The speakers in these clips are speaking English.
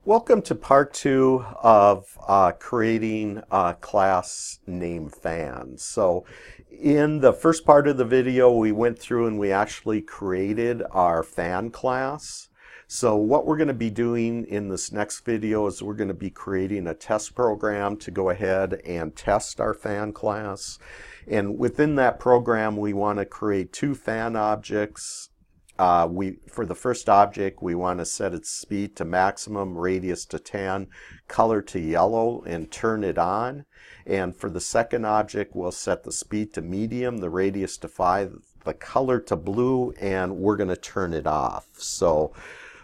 Welcome to part two of creating a class named fans. So in the first part of the video, we went through and we actually created our fan class. So what we're going to be doing in this next video is we're going to be creating a test program to go ahead and test our fan class. And within that program, we want to create two fan objects. For the first object, we want to set its speed to maximum, radius to 10, color to yellow, and turn it on. And for the second object, we'll set the speed to medium, the radius to 5, the color to blue, and we're going to turn it off. So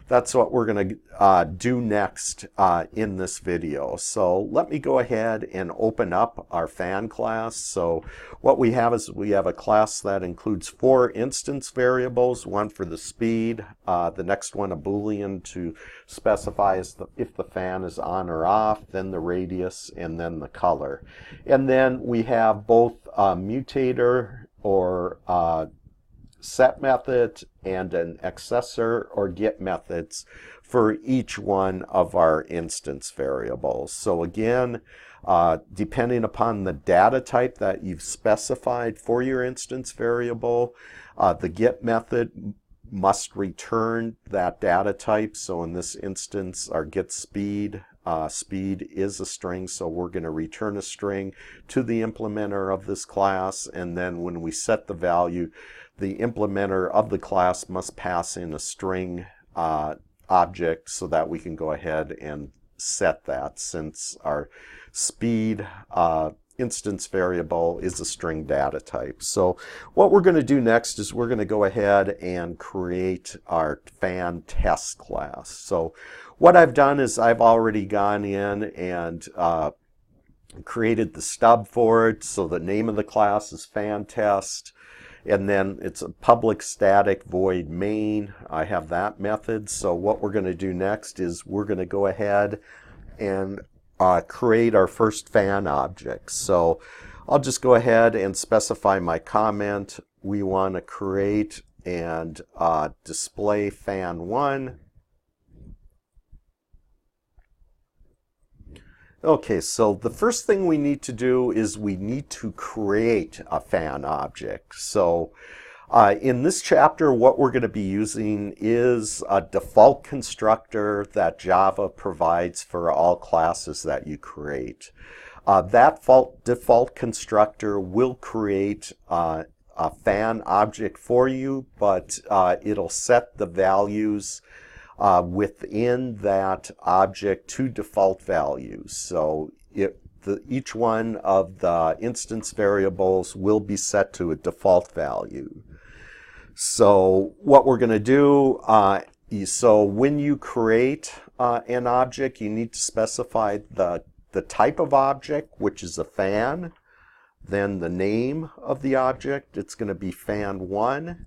that's what we're going to do next in this video. So let me go ahead and open up our fan class. So what we have is we have a class that includes 4 instance variables, one for the speed, the next one a Boolean to specify if the fan is on or off, then the radius, and then the color. And then we have both a mutator or set method and an accessor or get methods for each one of our instance variables. So again, depending upon the data type that you've specified for your instance variable, the get method must return that data type. So in this instance, our get speed, speed is a string, so we're going to return a string to the implementer of this class, and then when we set the value, the implementer of the class must pass in a string object so that we can go ahead and set that, since our speed instance variable is a string data type. So what we're going to do next is we're going to go ahead and create our fan test class. So what I've done is I've already gone in and created the stub for it. So the name of the class is fan test. And then it's a public static void main. I have that method. So what we're going to do next is we're going to go ahead and create our first fan object. So I'll just go ahead and specify my comment. We want to create and display fan1. Okay, so the first thing we need to do is we need to create a fan object. So in this chapter, what we're going to be using is a default constructor that Java provides for all classes that you create. That default constructor will create a fan object for you, but it'll set the values within that object to default values. So each one of the instance variables will be set to a default value. So what we're going to do, so when you create an object, you need to specify the type of object, which is a fan, then the name of the object. It's going to be fan1.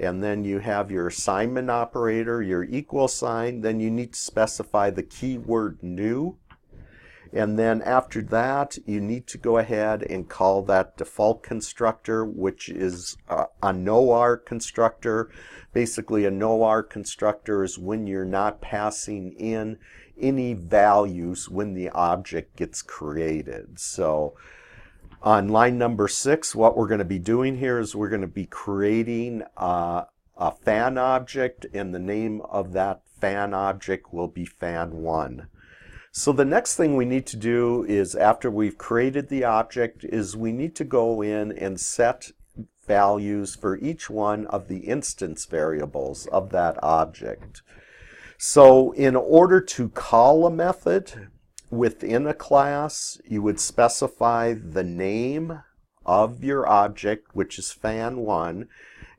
And then you have your assignment operator, your equal sign. Then you need to specify the keyword new. And then after that, you need to go ahead and call that default constructor, which is a no-R constructor. Basically, a no-R constructor is when you're not passing in any values when the object gets created. So on line number 6, what we're going to be doing here is we're going to be creating a fan object, and the name of that fan object will be fan1. So the next thing we need to do is, after we've created the object, is we need to go in and set values for each one of the instance variables of that object. So in order to call a method within a class, you would specify the name of your object, which is fan1,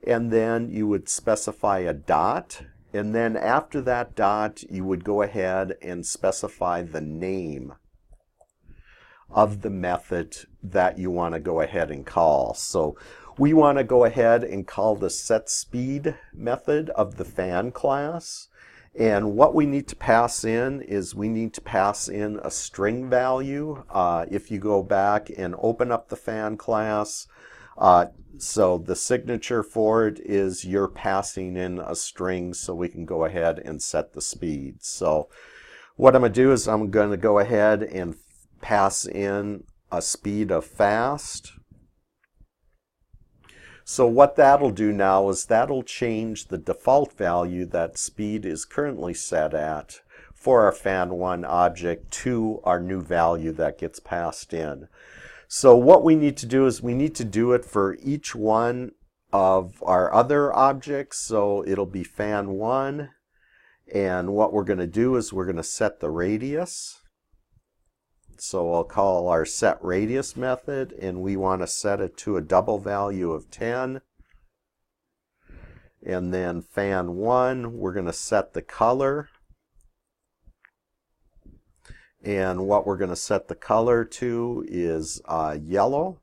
and then you would specify a dot, and then after that dot, you would go ahead and specify the name of the method that you want to go ahead and call. So we want to go ahead and call the setSpeed method of the fan class. And what we need to pass in is we need to pass in a string value. If you go back and open up the fan class, so the signature for it is you're passing in a string, so we can go ahead and set the speed. So What I'm going to do is I'm going to go ahead and pass in a speed of fast. So what that'll do now is that'll change the default value that speed is currently set at for our fan1 object to our new value that gets passed in. So what we need to do is we need to do it for each one of our other objects. So it'll be fan1, and what we're going to do is we're going to set the radius. So I'll call our set radius method, and we want to set it to a double value of 10. And then fan1, we're going to set the color. And what we're going to set the color to is yellow.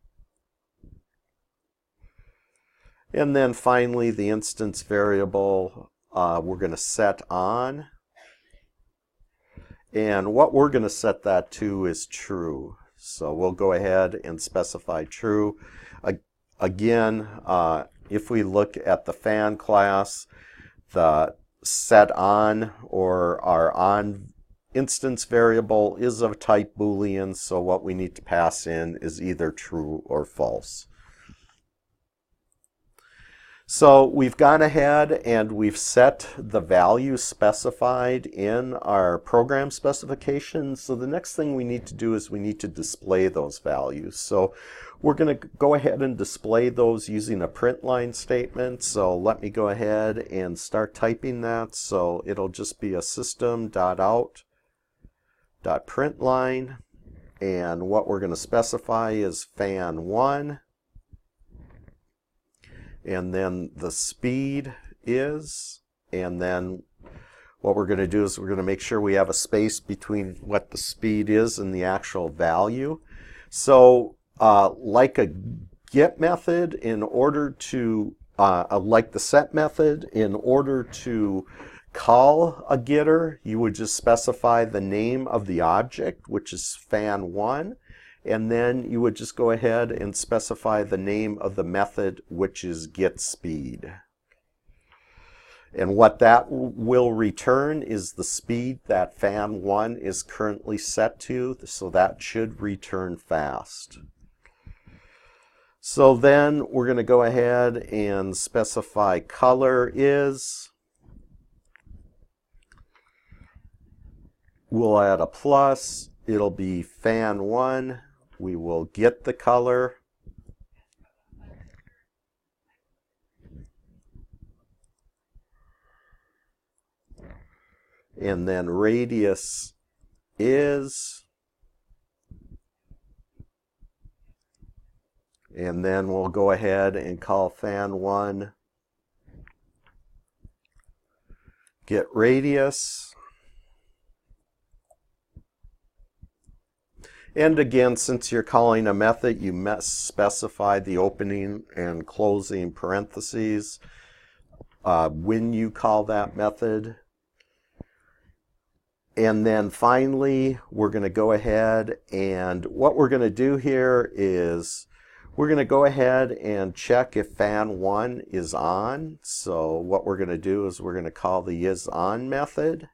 And then finally, the instance variable we're going to set on. And what we're going to set that to is true. So we'll go ahead and specify true. Again, if we look at the fan class, the set on or our on instance variable is of type Boolean, so what we need to pass in is either true or false. So we've gone ahead and we've set the value specified in our program specification. So the next thing we need to do is we need to display those values. So we're going to go ahead and display those using a print line statement. So let me go ahead and start typing that. So it'll just be a system.out.println, and what we're going to specify is fan1. And then the speed is, and then what we're going to do is we're going to make sure we have a space between what the speed is and the actual value. So like a get method, in order to, like the set method, in order to call a getter, you would just specify the name of the object, which is fan1. And then you would just go ahead and specify the name of the method, which is getSpeed. And what that will return is the speed that fan1 is currently set to, so that should return fast. So then we're going to go ahead and specify color is. We'll add a plus. It'll be fan1. We will get the color. And then radius is. And then we'll go ahead and call fan1 get radius. And again, since you're calling a method, you must specify the opening and closing parentheses when you call that method. And then finally, we're going to go ahead, and what we're going to do here is we're going to go ahead and check if fan1 is on. So what we're going to do is we're going to call the isOn method.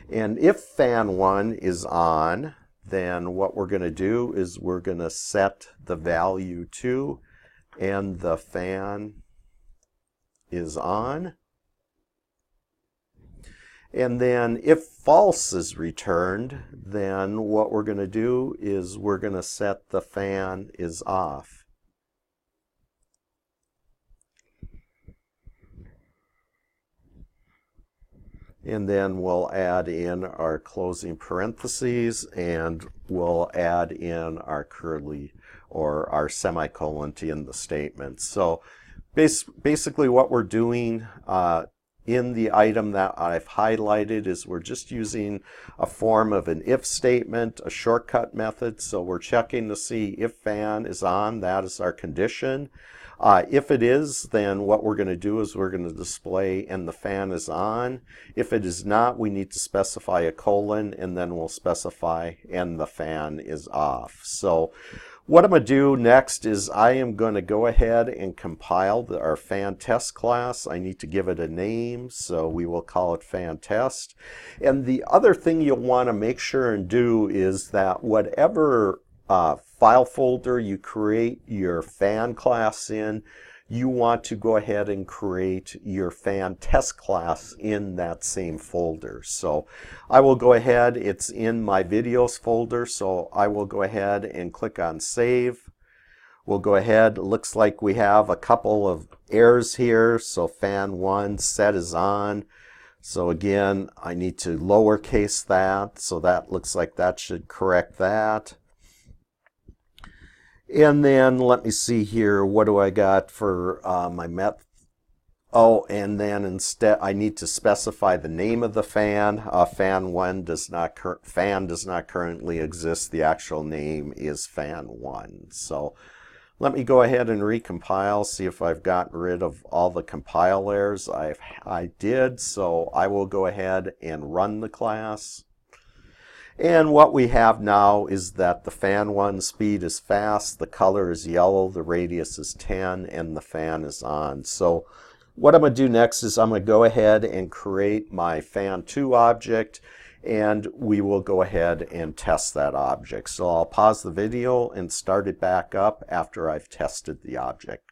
And if fan1 is on, then what we're going to do is we're going to set the value to, and the fan is on. And then if false is returned, then what we're going to do is we're going to set the fan is off. And then we'll add in our closing parentheses, and we'll add in our curly or our semicolon to end the statement. So basically what we're doing in the item that I've highlighted is we're just using a form of an if statement, a shortcut method. So we're checking to see if fan is on, that is our condition. If it is, then what we're going to do is we're going to display and the fan is on. If it is not, we need to specify a colon, and then we'll specify and the fan is off. So What I'm going to do next is I am going to go ahead and compile our fan test class. I need to give it a name, so we will call it fan test. And the other thing you'll want to make sure and do is that whatever file folder you create your fan class in, you want to go ahead and create your fan test class in that same folder. So I will go ahead, it's in my videos folder, so I will go ahead and click on save. We'll go ahead, looks like we have a couple of errors here. So fan 1 set is on. So again, I need to lowercase that, so that looks like that should correct that. And then let me see here, what do I got for my method? Oh, and then instead I need to specify the name of the fan. Fan 1 does not currently exist. The actual name is fan 1. So let me go ahead and recompile, see if I've gotten rid of all the compile errors. I did, so I will go ahead and run the class. And what we have now is that the fan 1 speed is fast, the color is yellow, the radius is 10, and the fan is on. So what I'm going to do next is I'm going to go ahead and create my fan 2 object, and we will go ahead and test that object. So I'll pause the video and start it back up after I've tested the object.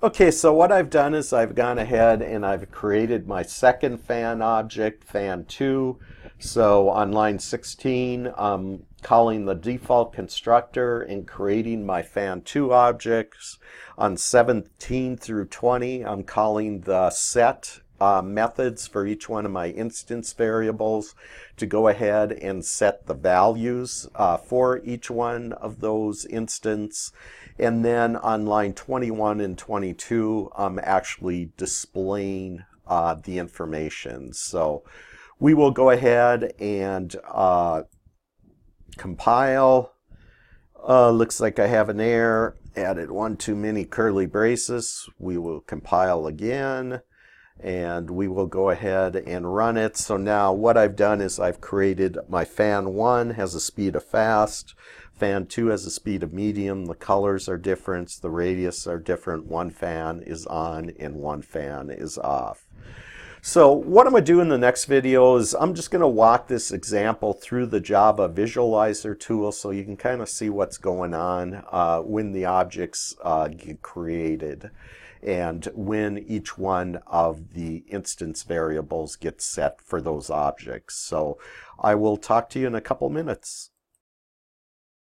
Okay, so what I've done is I've gone ahead and I've created my second fan object, fan 2. So on line 16, I'm calling the default constructor and creating my fan 2 objects. On 17 through 20, I'm calling the set methods for each one of my instance variables to go ahead and set the values for each one of those instances. And then on line 21 and 22, I'm actually displaying the information. So we will go ahead and compile. Looks like I have an error. Added one too many curly braces. We will compile again, and we will go ahead and run it. So now what I've done is I've created my fan 1 has a speed of fast, fan 2 has a speed of medium, the colors are different, the radius are different, one fan is on and one fan is off. So what I'm going to do in the next video is I'm just going to walk this example through the Java Visualizer tool so you can kind of see what's going on when the objects get created and when each one of the instance variables gets set for those objects. So I will talk to you in a couple minutes.